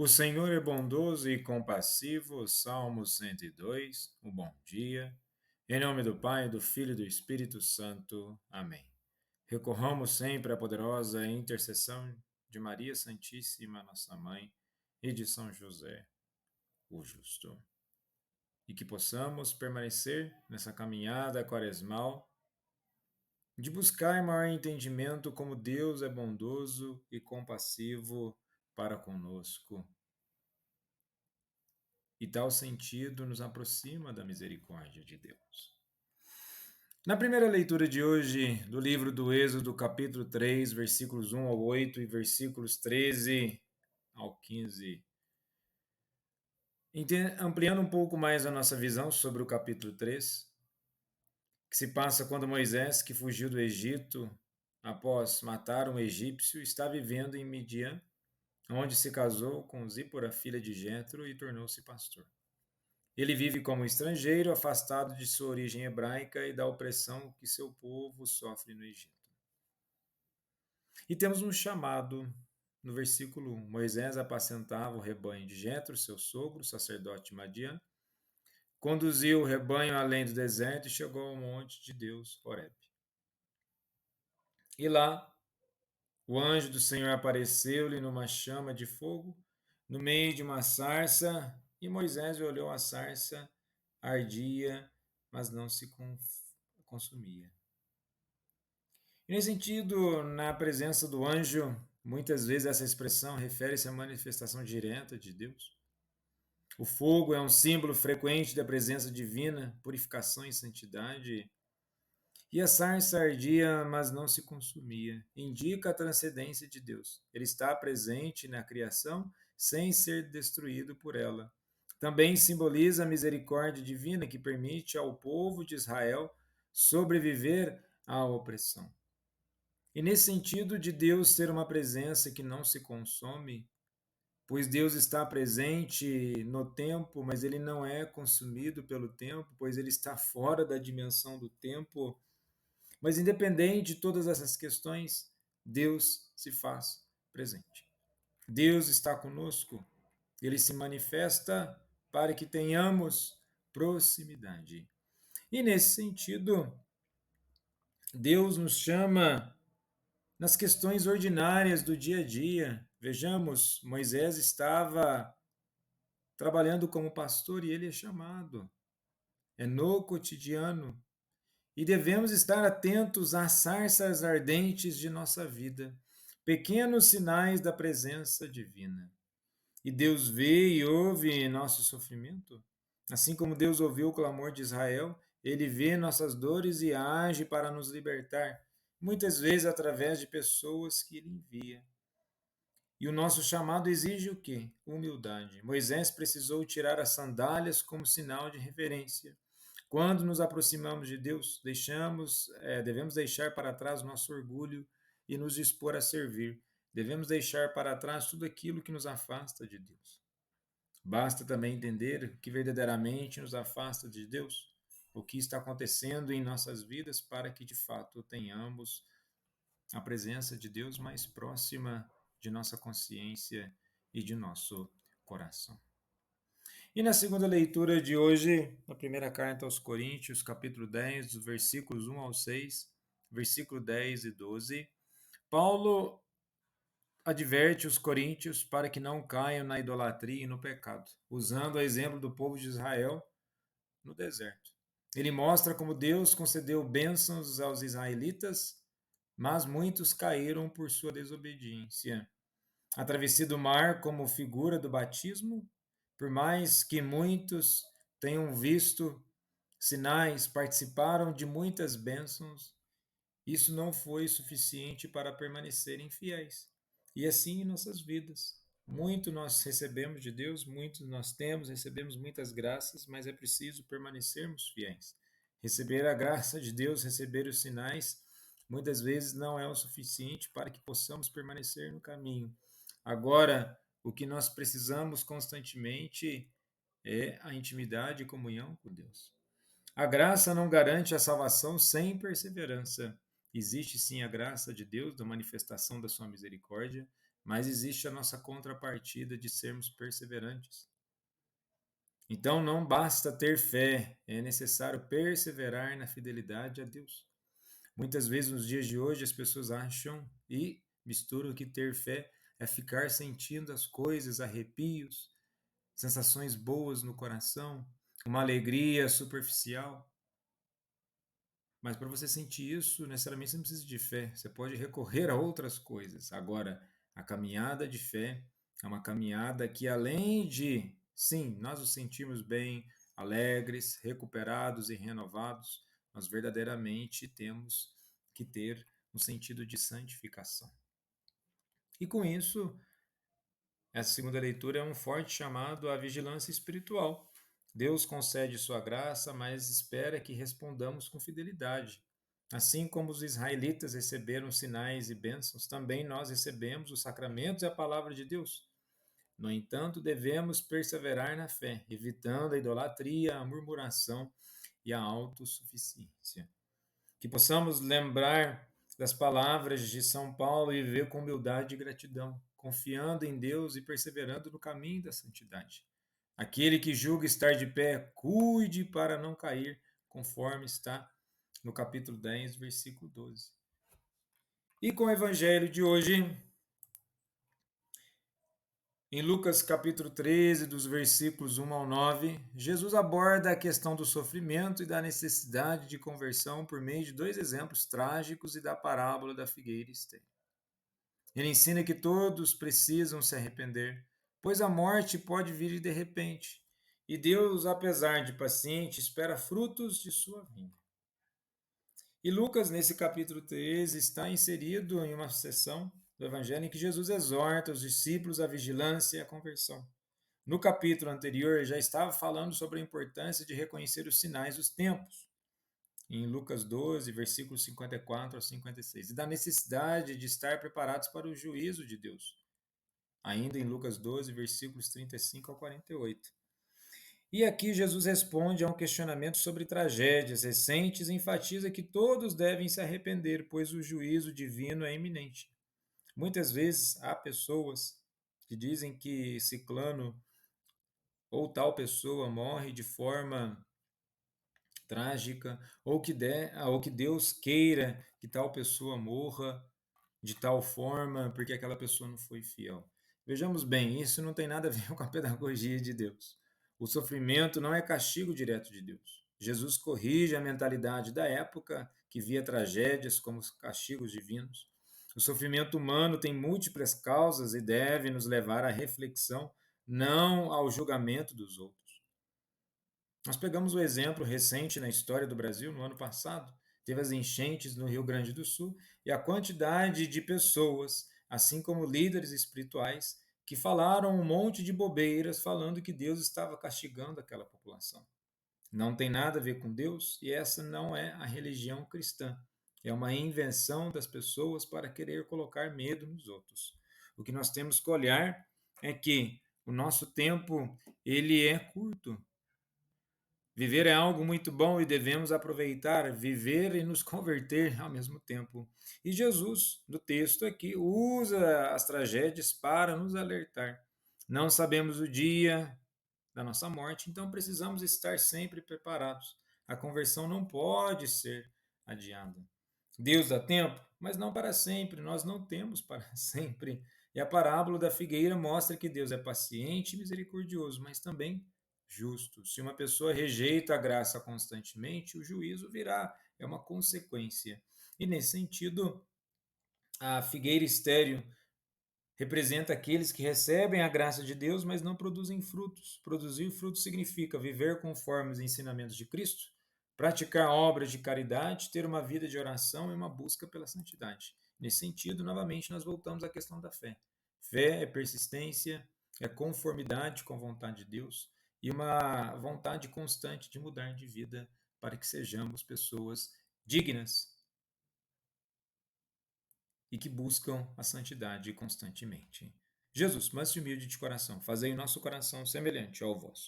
O Senhor é bondoso e compassivo, Salmo 102, um bom dia. Em nome do Pai, do Filho e do Espírito Santo. Amém. Recorramos sempre à poderosa intercessão de Maria Santíssima, nossa Mãe, e de São José, o Justo. E que possamos permanecer nessa caminhada quaresmal de buscar maior entendimento como Deus é bondoso e compassivo para conosco. E tal sentido nos aproxima da misericórdia de Deus. Na primeira leitura de hoje, do livro do Êxodo, capítulo 3, versículos 1 ao 8 e versículos 13 ao 15, ampliando um pouco mais a nossa visão sobre o capítulo 3, que se passa quando Moisés, que fugiu do Egito após matar um egípcio, está vivendo em Midian, onde se casou com Zípora, filha de Jetro, e tornou-se pastor. Ele vive como estrangeiro, afastado de sua origem hebraica e da opressão que seu povo sofre no Egito. E temos um chamado no versículo 1. Moisés apacentava o rebanho de Jetro, seu sogro, sacerdote Madian, conduziu o rebanho além do deserto e chegou ao monte de Deus, Horebe. E lá, o anjo do Senhor apareceu-lhe numa chama de fogo, no meio de uma sarça, e Moisés olhou a sarça, ardia, mas não se consumia. E nesse sentido, na presença do anjo, muitas vezes essa expressão refere-se à manifestação direta de Deus. O fogo é um símbolo frequente da presença divina, purificação e santidade. E a sarça ardia, mas não se consumia. Indica a transcendência de Deus. Ele está presente na criação sem ser destruído por ela. Também simboliza a misericórdia divina que permite ao povo de Israel sobreviver à opressão. E nesse sentido de Deus ser uma presença que não se consome, pois Deus está presente no tempo, mas ele não é consumido pelo tempo, pois ele está fora da dimensão do tempo. Mas independente de todas essas questões, Deus se faz presente. Deus está conosco, ele se manifesta para que tenhamos proximidade. E nesse sentido, Deus nos chama nas questões ordinárias do dia a dia. Vejamos, Moisés estava trabalhando como pastor e ele é chamado. É no cotidiano. E devemos estar atentos às sarças ardentes de nossa vida, pequenos sinais da presença divina. E Deus vê e ouve nosso sofrimento. Assim como Deus ouviu o clamor de Israel, ele vê nossas dores e age para nos libertar, muitas vezes através de pessoas que ele envia. E o nosso chamado exige o quê? Humildade. Moisés precisou tirar as sandálias como sinal de reverência. Quando nos aproximamos de Deus, devemos deixar para trás nosso orgulho e nos dispor a servir. Devemos deixar para trás tudo aquilo que nos afasta de Deus. Basta também entender o que verdadeiramente nos afasta de Deus, o que está acontecendo em nossas vidas para que de fato tenhamos a presença de Deus mais próxima de nossa consciência e de nosso coração. E na segunda leitura de hoje, na primeira carta aos Coríntios, capítulo 10, dos versículos 1 ao 6, versículo 10 e 12, Paulo adverte os coríntios para que não caiam na idolatria e no pecado, usando o exemplo do povo de Israel no deserto. Ele mostra como Deus concedeu bênçãos aos israelitas, mas muitos caíram por sua desobediência. A travessia do mar como figura do batismo, por mais que muitos tenham visto sinais, participaram de muitas bênçãos, isso não foi suficiente para permanecerem fiéis. E assim em nossas vidas. Muito nós recebemos de Deus, muito nós temos, recebemos muitas graças, mas é preciso permanecermos fiéis. Receber a graça de Deus, receber os sinais, muitas vezes não é o suficiente para que possamos permanecer no caminho. Agora, o que nós precisamos constantemente é a intimidade e comunhão com Deus. A graça não garante a salvação sem perseverança. Existe sim a graça de Deus, da manifestação da sua misericórdia, mas existe a nossa contrapartida de sermos perseverantes. Então não basta ter fé, é necessário perseverar na fidelidade a Deus. Muitas vezes nos dias de hoje as pessoas acham e misturam que ter fé é ficar sentindo as coisas, arrepios, sensações boas no coração, uma alegria superficial. Mas para você sentir isso, necessariamente você não precisa de fé, você pode recorrer a outras coisas. Agora, a caminhada de fé é uma caminhada que, além de, sim, nós nos sentimos bem, alegres, recuperados e renovados, nós verdadeiramente temos que ter um sentido de santificação. E com isso, essa segunda leitura é um forte chamado à vigilância espiritual. Deus concede sua graça, mas espera que respondamos com fidelidade. Assim como os israelitas receberam sinais e bênçãos, também nós recebemos os sacramentos e a palavra de Deus. No entanto, devemos perseverar na fé, evitando a idolatria, a murmuração e a autossuficiência. Que possamos lembrar das palavras de São Paulo e viver com humildade e gratidão, confiando em Deus e perseverando no caminho da santidade. Aquele que julga estar de pé, cuide para não cair, conforme está no capítulo 10, versículo 12. E com o evangelho de hoje, em Lucas capítulo 13, dos versículos 1 ao 9, Jesus aborda a questão do sofrimento e da necessidade de conversão por meio de dois exemplos trágicos e da parábola da figueira estéril. Ele ensina que todos precisam se arrepender, pois a morte pode vir de repente, e Deus, apesar de paciente, espera frutos de sua vinda. E Lucas, nesse capítulo 13, está inserido em uma seção do Evangelho em que Jesus exorta os discípulos à vigilância e à conversão. No capítulo anterior, já estava falando sobre a importância de reconhecer os sinais dos tempos, em Lucas 12, versículos 54 a 56, e da necessidade de estar preparados para o juízo de Deus, ainda em Lucas 12, versículos 35 a 48. E aqui Jesus responde a um questionamento sobre tragédias recentes e enfatiza que todos devem se arrepender, pois o juízo divino é iminente. Muitas vezes há pessoas que dizem que ciclano ou tal pessoa morre de forma trágica, ou que Deus queira que tal pessoa morra de tal forma porque aquela pessoa não foi fiel. Vejamos bem, isso não tem nada a ver com a pedagogia de Deus. O sofrimento não é castigo direto de Deus. Jesus corrige a mentalidade da época que via tragédias como castigos divinos. O sofrimento humano tem múltiplas causas e deve nos levar à reflexão, não ao julgamento dos outros. Nós pegamos o exemplo recente na história do Brasil, no ano passado, teve as enchentes no Rio Grande do Sul e a quantidade de pessoas, assim como líderes espirituais, que falaram um monte de bobeiras falando que Deus estava castigando aquela população. Não tem nada a ver com Deus e essa não é a religião cristã. É uma invenção das pessoas para querer colocar medo nos outros. O que nós temos que olhar é que o nosso tempo ele é curto. Viver é algo muito bom e devemos aproveitar, viver e nos converter ao mesmo tempo. E Jesus, no texto aqui, usa as tragédias para nos alertar. Não sabemos o dia da nossa morte, então precisamos estar sempre preparados. A conversão não pode ser adiada. Deus dá tempo, mas não para sempre, nós não temos para sempre. E a parábola da figueira mostra que Deus é paciente e misericordioso, mas também justo. Se uma pessoa rejeita a graça constantemente, o juízo virá, é uma consequência. E nesse sentido, a figueira estéril representa aqueles que recebem a graça de Deus, mas não produzem frutos. Produzir frutos significa viver conforme os ensinamentos de Cristo, praticar obras de caridade, ter uma vida de oração e uma busca pela santidade. Nesse sentido, novamente, nós voltamos à questão da fé. Fé é persistência, é conformidade com a vontade de Deus e uma vontade constante de mudar de vida para que sejamos pessoas dignas e que buscam a santidade constantemente. Jesus, manso e humilde de coração, fazei o nosso coração semelhante ao vosso.